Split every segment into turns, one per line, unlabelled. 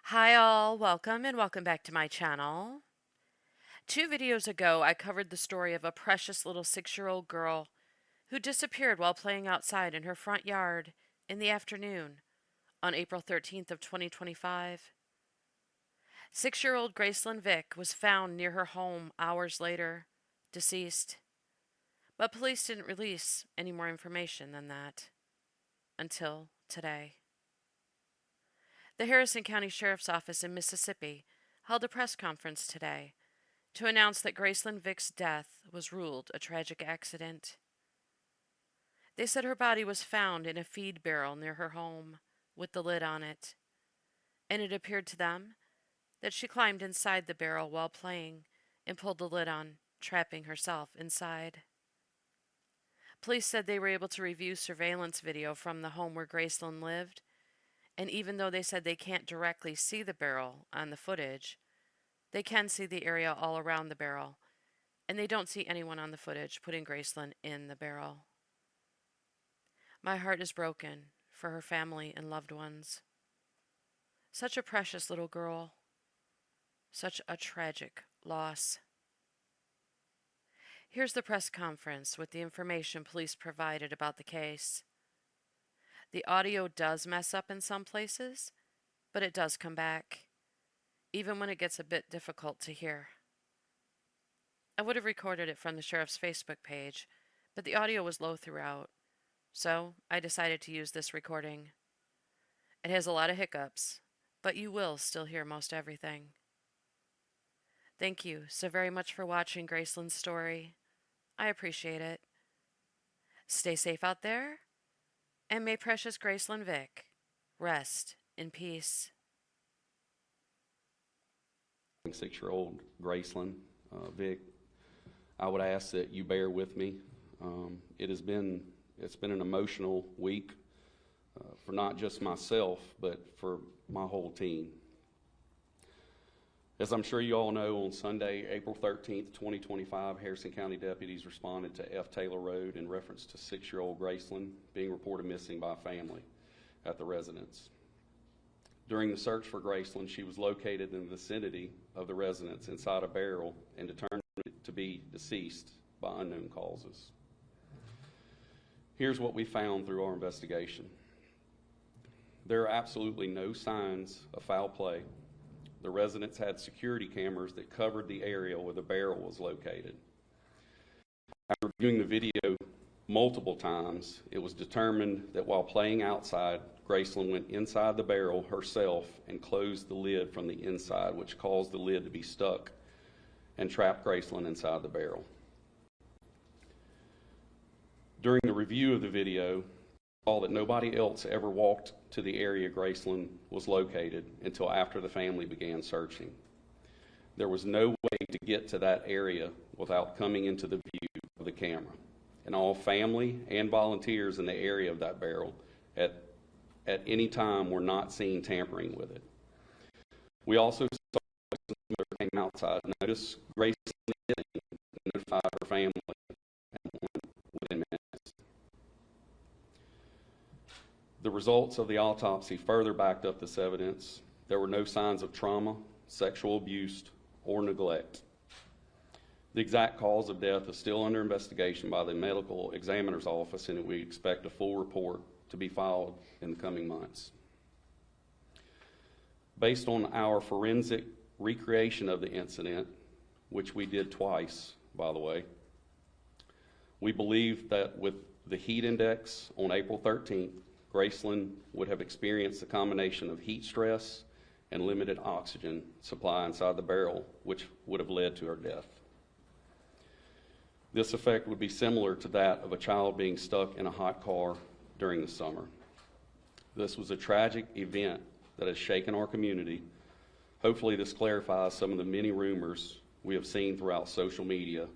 Hi all, welcome and welcome back to my channel. 2 videos ago, I covered the story of a precious little 6-year-old girl who disappeared while playing outside in her front yard in the afternoon on April 13th of 2025. 6-year-old Gracelyn Vick was found near her home hours later, deceased. But police didn't release any more information than that until today. The Harrison County Sheriff's Office in Mississippi held a press conference today to announce that Gracelyn Vick's death was ruled a tragic accident. They said her body was found in a feed barrel near her home with the lid on it, and it appeared to them that she climbed inside the barrel while playing and pulled the lid on, trapping herself inside. Police said they were able to review surveillance video from the home where Gracelyn lived, and even though they said they can't directly see the barrel on the footage, they can see the area all around the barrel, and they don't see anyone on the footage putting Gracelyn in the barrel. My heart is broken for her family and loved ones. Such a precious little girl. Such a tragic loss. Here's the press conference with the information police provided about the case. The audio does mess up in some places, but it does come back, even when it gets a bit difficult to hear. I would have recorded it from the sheriff's Facebook page, but the audio was low throughout, so I decided to use this recording. It has a lot of hiccups, but you will still hear most everything. Thank you so very much for watching Gracelyn's story. I appreciate it. Stay safe out there, and may precious Gracelyn Vick rest in peace.
6-year-old Gracelyn Vick, I would ask that you bear with me. It's been an emotional week for not just myself, but for my whole team. As I'm sure you all know, on Sunday, April 13th, 2025, Harrison County deputies responded to F. Taylor Road in reference to 6-year-old Gracelyn being reported missing by a family at the residence. During the search for Gracelyn, she was located in the vicinity of the residence inside a barrel and determined to be deceased by unknown causes. Here's what we found through our investigation. There are absolutely no signs of foul play. The residence had security cameras that covered the area where the barrel was located. After reviewing the video multiple times, it was determined that while playing outside, Gracelyn went inside the barrel herself and closed the lid from the inside, which caused the lid to be stuck and trapped Gracelyn inside the barrel. During the review of the video, I saw that nobody else ever walked to the area Gracelyn was located until after the family began searching. There was no way to get to that area without coming into the view of the camera, and all family and volunteers in the area of that barrel at any time were not seen tampering with it. We also saw Gracelyn's mother came outside, noticed Gracelyn and notified her family within minutes. The results of the autopsy further backed up this evidence. There were no signs of trauma, sexual abuse, or neglect. The exact cause of death is still under investigation by the medical examiner's office, and we expect a full report to be filed in the coming months. Based on our forensic recreation of the incident, which we did twice, by the way, we believe that with the heat index on April 13th, Gracelyn would have experienced a combination of heat stress and limited oxygen supply inside the barrel, which would have led to her death. This effect would be similar to that of a child being stuck in a hot car during the summer. This was a tragic event that has shaken our community. Hopefully this clarifies some of the many rumors we have seen throughout social media,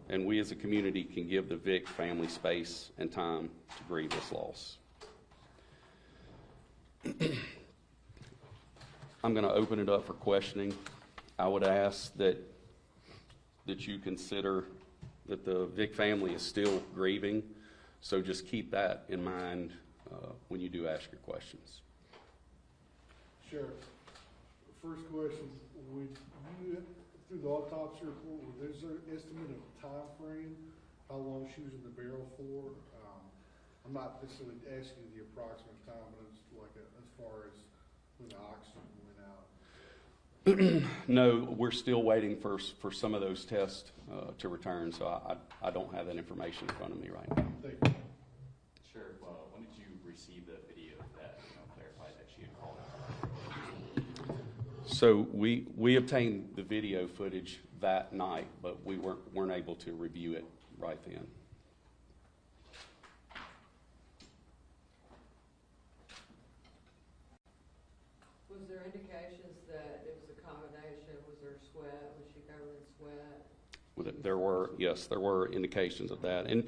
and we as a community can give the Vick family space and time to grieve this loss. I'm going to open it up for questioning. I would ask that you consider that the Vick family is still grieving, so just keep that in mind when you do ask your questions.
Sure. First question, would you, through the autopsy report, is there an estimate of time frame, how long she was in the barrel for? I'm not necessarily asking you the approximate time, but it's like as far as when the oxygen went out.
No, we're still waiting for some of those tests to return, so I don't have that information in front of me right now.
Thank you.
Sheriff, when did you receive the video that clarified that she had called out?
So we obtained the video footage that night, but we weren't able to review it right then.
Was there indications that it was a combination? Was there sweat? Was she covered in sweat?
There were indications of that. And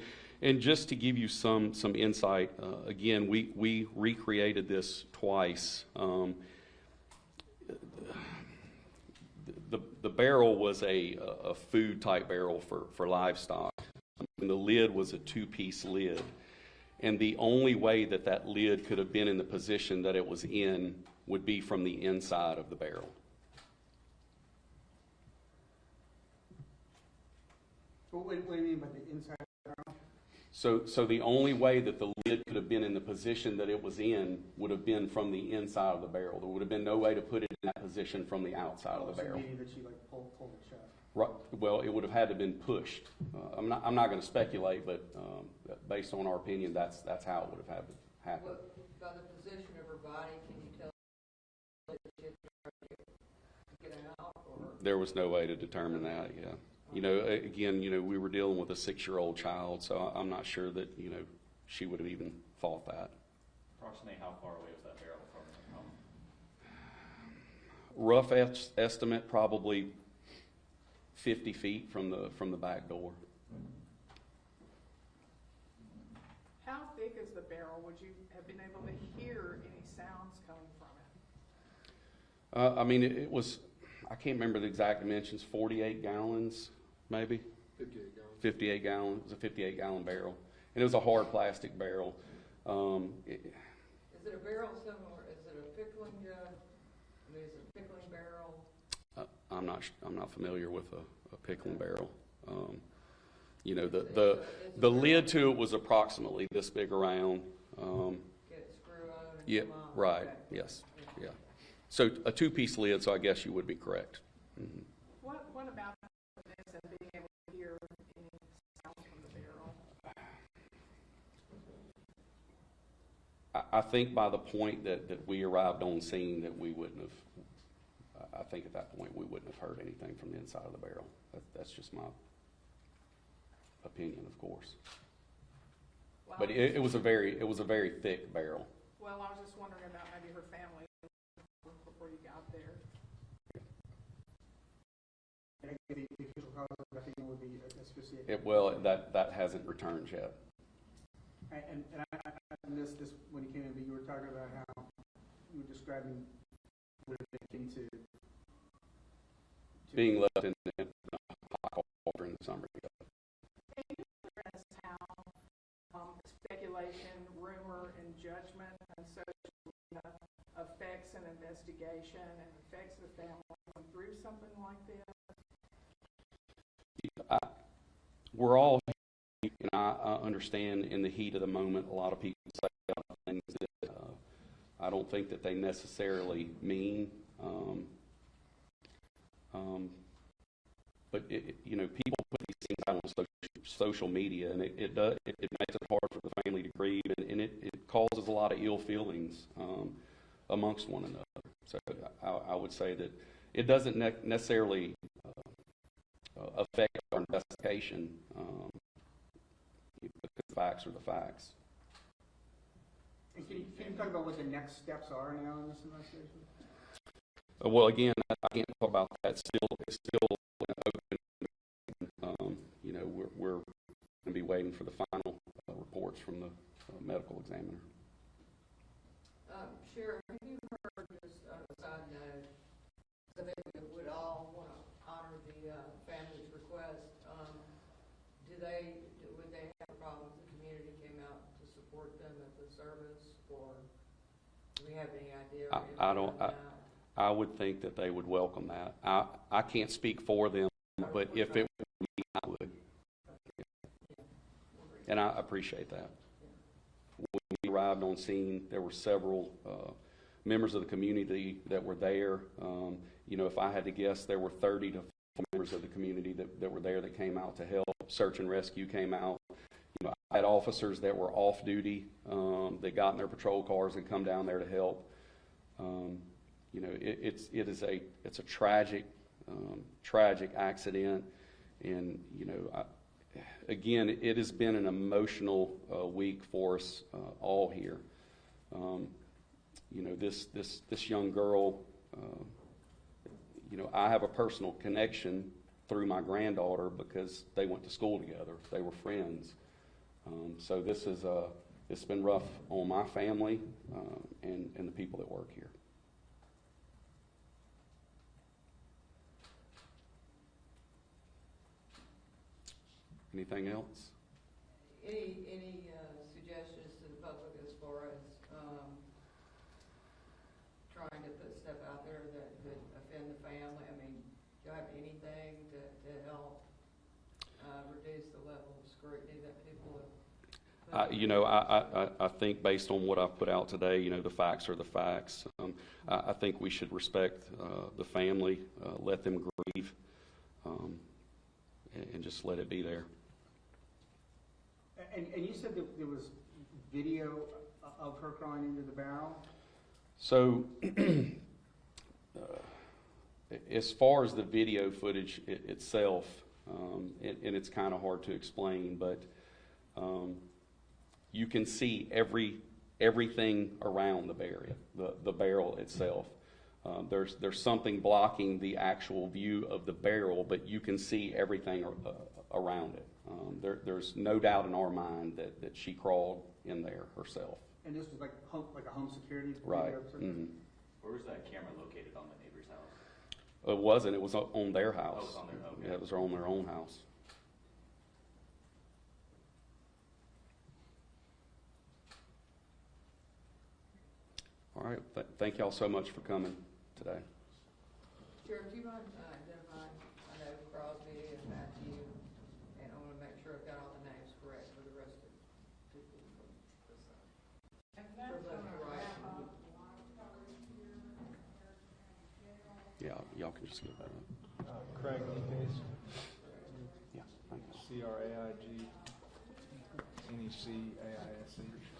just to give you some insight, again, we recreated this twice. The barrel was a food type barrel for livestock, and the lid was a two-piece lid. And the only way that lid could have been in the position that it was in would be from the inside of the barrel.
What do you mean by the inside?
So the only way that the lid could have been in the position that it was in would have been from the inside of the barrel. There would have been no way to put it in that position from the outside of the barrel.
Meaning that she pulled it shut.
Right. Well, it would have had to have been pushed. I'm not going to speculate, but based on our opinion, that's how it would have happened.
By the position of her body, can you tell that she had tried to get out? Or?
There was no way to determine that. Yeah. Again, we were dealing with a 6-year-old child, so I'm not sure that she would have even thought that.
Approximately how far away was that barrel from the home?
Rough estimate, probably 50 feet from the back door.
How thick is the barrel? Would you have been able to hear any sounds coming from it?
It was, I can't remember the exact dimensions, 48 gallons, maybe?
58 gallons.
58 gallons. It was a 58-gallon barrel. And it was a hard plastic barrel.
Is it a barrel similar? Is it a pickling jug? I mean, is it a pickling barrel?
I'm not familiar with a pickling barrel. The lid to it was approximately this big around.
Get it screw on and
Yeah,
come on.
right.
Okay.
Yes. Yeah. So a two-piece lid. So I guess you would be correct. Mm-hmm.
What about this and being able to hear any sounds from the barrel?
I think by the point that we arrived on scene that we wouldn't have. I think at that point we wouldn't have heard anything from the inside of the barrel. That's just my opinion, of course.
Well,
But it was a very thick barrel.
Well, I was just wondering about maybe her family before you got there.
And the official cause of death would be asphyxiation.
That hasn't returned yet.
And this when you came in, you were talking about how you were describing what it came to
Being left in a hot water in the summer.
Can you address how speculation, rumor, and judgment and social media affects an investigation and affects the family through something like this?
We're all, and I understand in the heat of the moment, a lot of people say things that I don't think that they necessarily mean. But people put these things out on social media, and it makes it hard for the family to grieve, and it causes a lot of ill feelings amongst one another. So I would say that it doesn't necessarily affect our investigation, because the facts are the facts.
And can you talk about what the next steps are now in this investigation?
Well, again, I can't talk about that. It's still open. We're going to be waiting for the final reports from the medical examiner.
Sheriff, have you heard, just on a side note, I think we would all want to honor the family's request. Would they have a problem if the community came out to support them at the service, or do we have any idea?
I would think that they would welcome that. I can't speak for them, but if it were me, I would. And I appreciate that. When we arrived on scene, there were several members of the community that were there. You know, if I had to guess, there were 30 to 40 members of the community that were there that came out to help. Search and rescue came out. You know, I had officers that were off duty that got in their patrol cars and come down there to help. You know, it's a tragic accident, and you know, again, it has been an emotional week for us all here. You know, this young girl. You know, I have a personal connection through my granddaughter because they went to school together. They were friends. So this is it's been rough on my family and the people that work here. Anything else?
Any suggestions to the public as far as trying to put stuff out there that could offend the family? I mean, do you have anything to help reduce the level of scrutiny that people have?
You know, I think based on what I've put out today, you know, the facts are the facts. I think we should respect the family, let them grieve, and just let it be there.
And you said that there was video of her crawling into the barrel?
So, as far as the video footage itself, and it's kind of hard to explain, but you can see everything around the barrel itself. There's something blocking the actual view of the barrel, but you can see everything around it. There's no doubt in our mind that she crawled in there herself.
And this was like a home security video?
Right.
Mm-hmm.
Where was that camera located on the neighbor's house?
It wasn't. It was on their house.
Oh, it was on their own.
Yeah, it was on their own house. All right. Thank y'all so much for coming today.
Sheriff, do you mind identifying, I know Crosby and Matthew, and I want to make sure I've got all the names correct for the rest of the people from this side.
And that's
For left
gonna
to right.
wrap up.
Yeah, y'all can just give that up.
Craig Necase,
Yeah, thank you.
C-R-A-I-G, N-E-C-A-I-S-E.